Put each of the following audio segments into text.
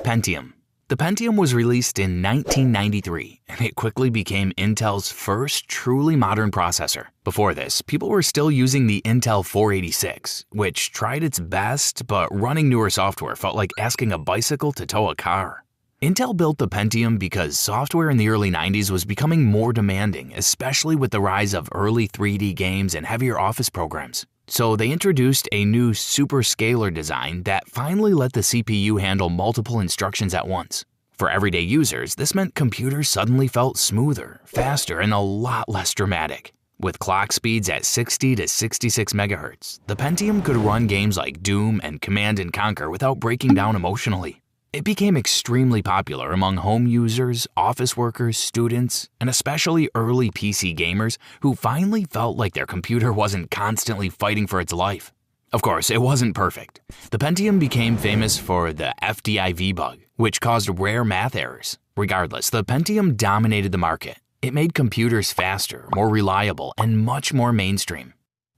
Pentium. The Pentium was released in 1993, and it quickly became Intel's first truly modern processor. Before this, people were still using the Intel 486, which tried its best, but running newer software felt like asking a bicycle to tow a car. Intel built the Pentium because software in the early 90s was becoming more demanding, especially with the rise of early 3D games and heavier office programs. So they introduced a new superscalar design that finally let the CPU handle multiple instructions at once. For everyday users, this meant computers suddenly felt smoother, faster, and a lot less dramatic. With clock speeds at 60 to 66 MHz, the Pentium could run games like Doom and Command & Conquer without breaking down emotionally. It became extremely popular among home users, office workers, students, and especially early PC gamers who finally felt like their computer wasn't constantly fighting for its life. Of course, it wasn't perfect. The Pentium became famous for the FDIV bug, which caused rare math errors. Regardless, the Pentium dominated the market. It made computers faster, more reliable, and much more mainstream.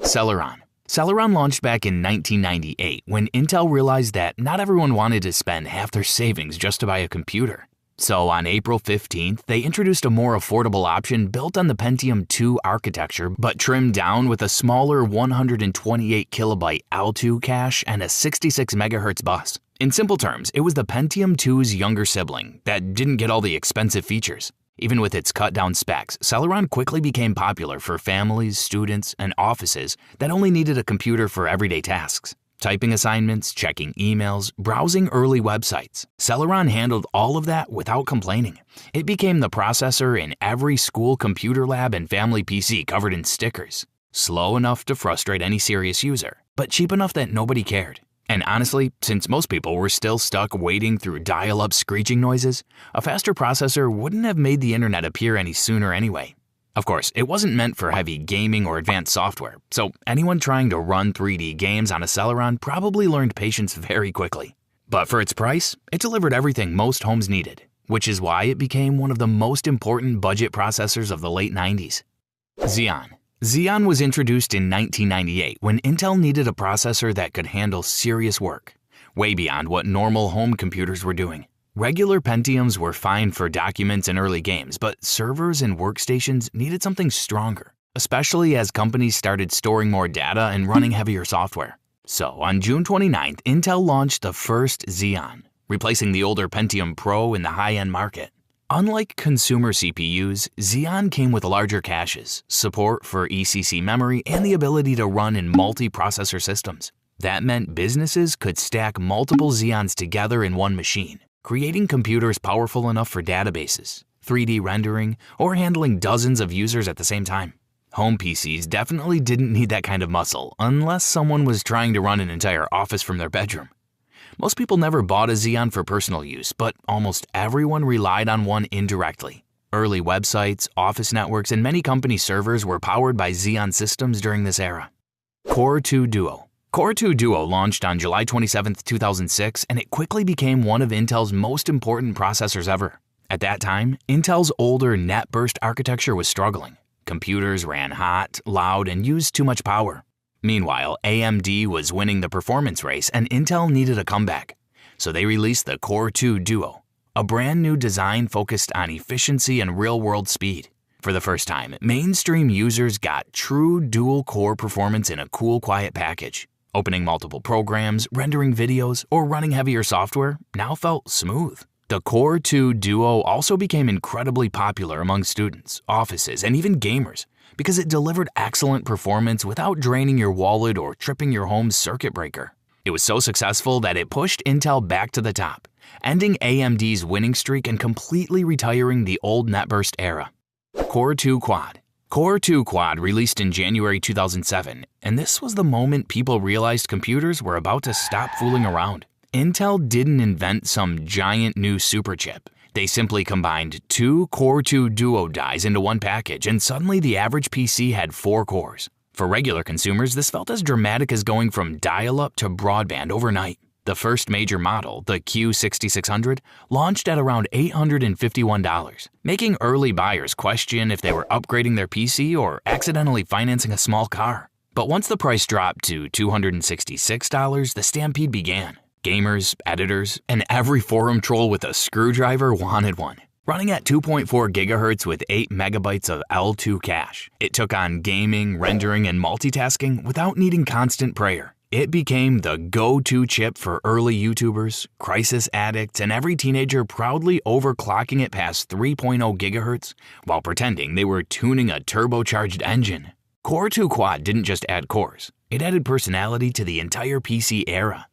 Celeron. Celeron launched back in 1998 when Intel realized that not everyone wanted to spend half their savings just to buy a computer. So on April 15th, they introduced a more affordable option built on the Pentium 2 architecture but trimmed down with a smaller 128 kilobyte L2 cache and a 66 MHz bus. In simple terms, it was the Pentium 2's younger sibling that didn't get all the expensive features. Even with its cut-down specs, Celeron quickly became popular for families, students, and offices that only needed a computer for everyday tasks. Typing assignments, checking emails, browsing early websites. Celeron handled all of that without complaining. It became the processor in every school computer lab and family PC covered in stickers. Slow enough to frustrate any serious user, but cheap enough that nobody cared. And honestly, since most people were still stuck wading through dial-up screeching noises, a faster processor wouldn't have made the internet appear any sooner anyway. Of course, it wasn't meant for heavy gaming or advanced software, so anyone trying to run 3D games on a Celeron probably learned patience very quickly. But for its price, it delivered everything most homes needed, which is why it became one of the most important budget processors of the late 90s. Xeon. Xeon was introduced in 1998 when Intel needed a processor that could handle serious work, way beyond what normal home computers were doing. Regular Pentiums were fine for documents and early games, but servers and workstations needed something stronger, especially as companies started storing more data and running heavier software. So on June 29th, Intel launched the first Xeon, replacing the older Pentium Pro in the high-end market. Unlike consumer CPUs, Xeon came with larger caches, support for ECC memory, and the ability to run in multi-processor systems. That meant businesses could stack multiple Xeons together in one machine, creating computers powerful enough for databases, 3D rendering, or handling dozens of users at the same time. Home PCs definitely didn't need that kind of muscle unless someone was trying to run an entire office from their bedroom. Most people never bought a Xeon for personal use, but almost everyone relied on one indirectly. Early websites, office networks, and many company servers were powered by Xeon systems during this era. Core 2 Duo. Core 2 Duo launched on July 27, 2006, and it quickly became one of Intel's most important processors ever. At that time, Intel's older net-burst architecture was struggling. Computers ran hot, loud, and used too much power. Meanwhile, AMD was winning the performance race and Intel needed a comeback. So they released the Core 2 Duo, a brand new design focused on efficiency and real-world speed. For the first time, mainstream users got true dual-core performance in a cool, quiet package. Opening multiple programs, rendering videos, or running heavier software now felt smooth. The Core 2 Duo also became incredibly popular among students, offices, and even gamers, because it delivered excellent performance without draining your wallet or tripping your home's circuit breaker. It was so successful that it pushed Intel back to the top, ending AMD's winning streak and completely retiring the old netburst era. Core 2 Quad. Core 2 Quad released in January 2007, and this was the moment people realized computers were about to stop fooling around. Intel didn't invent some giant new superchip. They simply combined two Core 2 Duo dies into one package, and suddenly the average PC had 4 cores. For regular consumers, this felt as dramatic as going from dial-up to broadband overnight. The first major model, the Q6600, launched at around $851, making early buyers question if they were upgrading their PC or accidentally financing a small car. But once the price dropped to $266, the stampede began. Gamers, editors, and every forum troll with a screwdriver wanted one. Running at 2.4 GHz with 8 MB of L2 cache, it took on gaming, rendering, and multitasking without needing constant prayer. It became the go-to chip for early YouTubers, crisis addicts, and every teenager proudly overclocking it past 3.0 GHz while pretending they were tuning a turbocharged engine. Core 2 Quad didn't just add cores, it added personality to the entire PC era.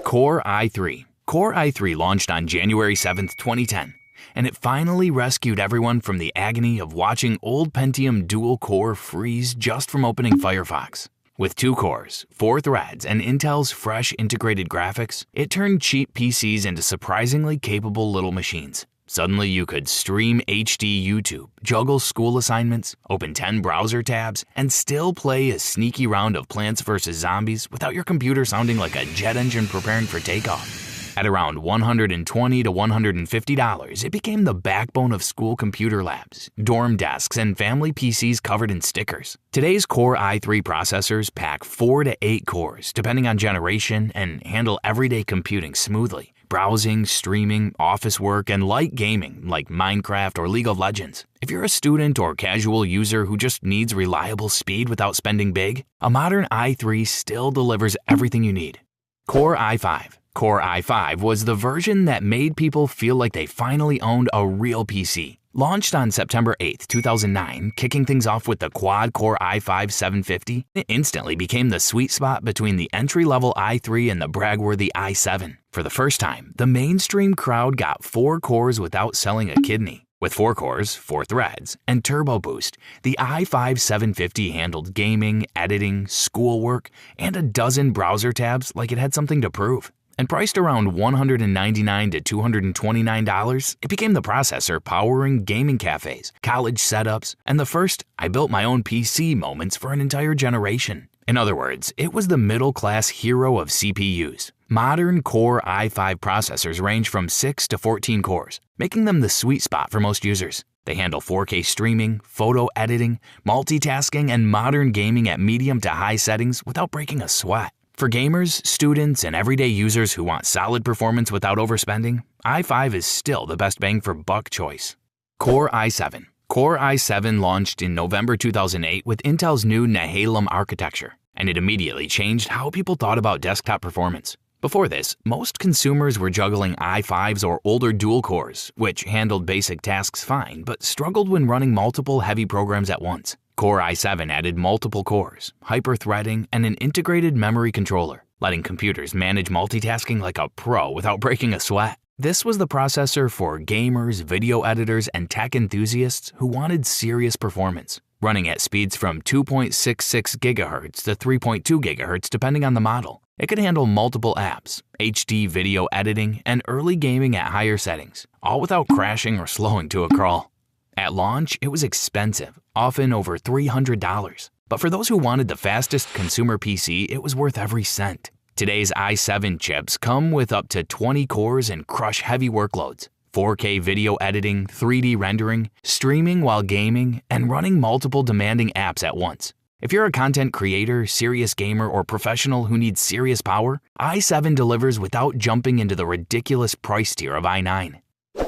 Core i3. Core i3 launched on January 7, 2010. And it finally rescued everyone from the agony of watching old Pentium dual-core freeze just from opening Firefox. With 2 cores, 4 threads, and Intel's fresh integrated graphics, it turned cheap PCs into surprisingly capable little machines. Suddenly you could stream HD YouTube, juggle school assignments, open 10 browser tabs, and still play a sneaky round of Plants vs. Zombies without your computer sounding like a jet engine preparing for takeoff. At around $120 to $150, it became the backbone of school computer labs, dorm desks, and family PCs covered in stickers. Today's Core i3 processors pack 4 to 8 cores, depending on generation, and handle everyday computing smoothly. Browsing, streaming, office work, and light gaming like Minecraft or League of Legends. If you're a student or casual user who just needs reliable speed without spending big, a modern i3 still delivers everything you need. Core i5. Core i5 was the version that made people feel like they finally owned a real PC. Launched on September 8, 2009, kicking things off with the quad-core i5 750, it instantly became the sweet spot between the entry-level i3 and the brag-worthy i7. For the first time, the mainstream crowd got 4 cores without selling a kidney. With 4 cores, 4 threads, and Turbo Boost, the i5 750 handled gaming, editing, schoolwork, and a dozen browser tabs like it had something to prove. And priced around $199 to $229, it became the processor powering gaming cafes, college setups, and the first I built my own PC moments for an entire generation. In other words, it was the middle-class hero of CPUs. Modern Core i5 processors range from 6 to 14 cores, making them the sweet spot for most users. They handle 4K streaming, photo editing, multitasking, and modern gaming at medium to high settings without breaking a sweat. For gamers, students, and everyday users who want solid performance without overspending, i5 is still the best bang for buck choice. Core i7. Core i7 launched in November 2008 with Intel's new Nehalem architecture, and it immediately changed how people thought about desktop performance. Before this, most consumers were juggling i5s or older dual cores, which handled basic tasks fine, but struggled when running multiple heavy programs at once. Core i7 added multiple cores, hyper-threading, and an integrated memory controller, letting computers manage multitasking like a pro without breaking a sweat. This was the processor for gamers, video editors, and tech enthusiasts who wanted serious performance. Running at speeds from 2.66 GHz to 3.2 GHz depending on the model, it could handle multiple apps, HD video editing, and early gaming at higher settings, all without crashing or slowing to a crawl. At launch, it was expensive, often over $300. But for those who wanted the fastest consumer PC, it was worth every cent. Today's i7 chips come with up to 20 cores and crush heavy workloads. 4K video editing, 3D rendering, streaming while gaming, and running multiple demanding apps at once. If you're a content creator, serious gamer, or professional who needs serious power, i7 delivers without jumping into the ridiculous price tier of i9.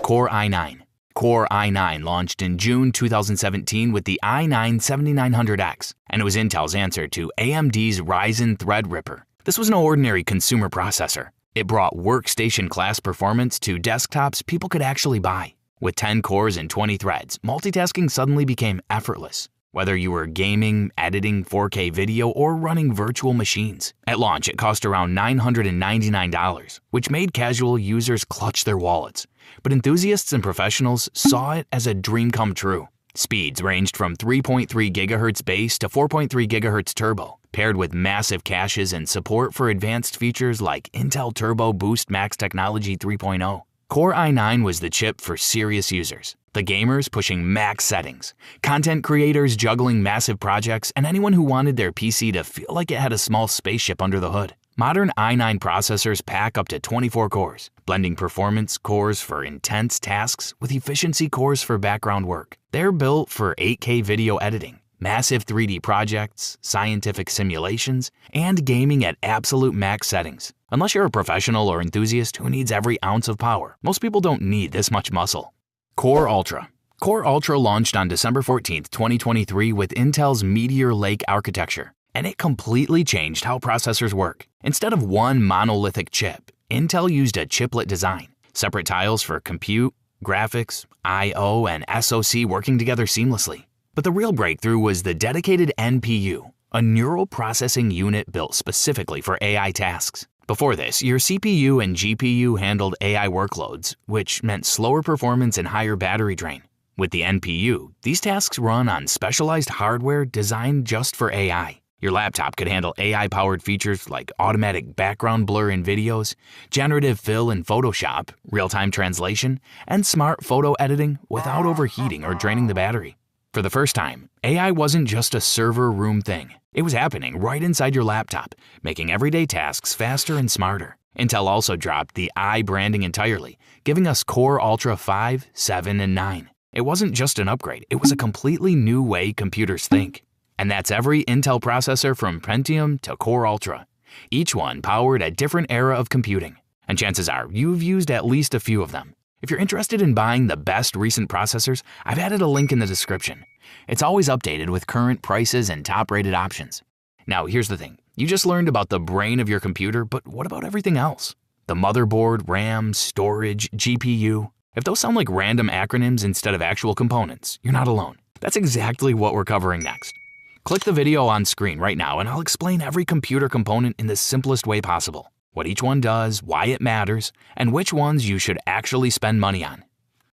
Core i9. Core i9 launched in June 2017 with the i9-7900X, and it was Intel's answer to AMD's Ryzen Threadripper. This was no ordinary consumer processor. It brought workstation-class performance to desktops people could actually buy. With 10 cores and 20 threads, multitasking suddenly became effortless, whether you were gaming, editing 4K video, or running virtual machines. At launch, it cost around $999, which made casual users clutch their wallets. But enthusiasts and professionals saw it as a dream come true. Speeds ranged from 3.3 GHz base to 4.3 GHz turbo, paired with massive caches and support for advanced features like Intel Turbo Boost Max Technology 3.0. Core i9 was the chip for serious users. The gamers pushing max settings, content creators juggling massive projects, and anyone who wanted their PC to feel like it had a small spaceship under the hood. Modern i9 processors pack up to 24 cores, blending performance cores for intense tasks with efficiency cores for background work. They're built for 8K video editing, massive 3D projects, scientific simulations, and gaming at absolute max settings. Unless you're a professional or enthusiast who needs every ounce of power, most people don't need this much muscle. Core Ultra. Core Ultra launched on December 14, 2023 with Intel's Meteor Lake architecture, and it completely changed how processors work. Instead of one monolithic chip, Intel used a chiplet design, separate tiles for compute, graphics, I/O, and SoC working together seamlessly. But the real breakthrough was the dedicated NPU, a neural processing unit built specifically for AI tasks. Before this, your CPU and GPU handled AI workloads, which meant slower performance and higher battery drain. With the NPU, these tasks run on specialized hardware designed just for AI. Your laptop could handle AI-powered features like automatic background blur in videos, generative fill in Photoshop, real-time translation, and smart photo editing without overheating or draining the battery. For the first time, AI wasn't just a server room thing. It was happening right inside your laptop, making everyday tasks faster and smarter. Intel also dropped the I branding entirely, giving us Core Ultra 5, 7, and 9. It wasn't just an upgrade, it was a completely new way computers think. And that's every Intel processor from Pentium to Core Ultra. Each one powered a different era of computing. And chances are, you've used at least a few of them. If you're interested in buying the best recent processors, I've added a link in the description. It's always updated with current prices and top-rated options. Now, here's the thing. You just learned about the brain of your computer, but what about everything else? The motherboard, RAM, storage, GPU. If those sound like random acronyms instead of actual components, you're not alone. That's exactly what we're covering next. Click the video on screen right now and I'll explain every computer component in the simplest way possible. What each one does, why it matters, and which ones you should actually spend money on.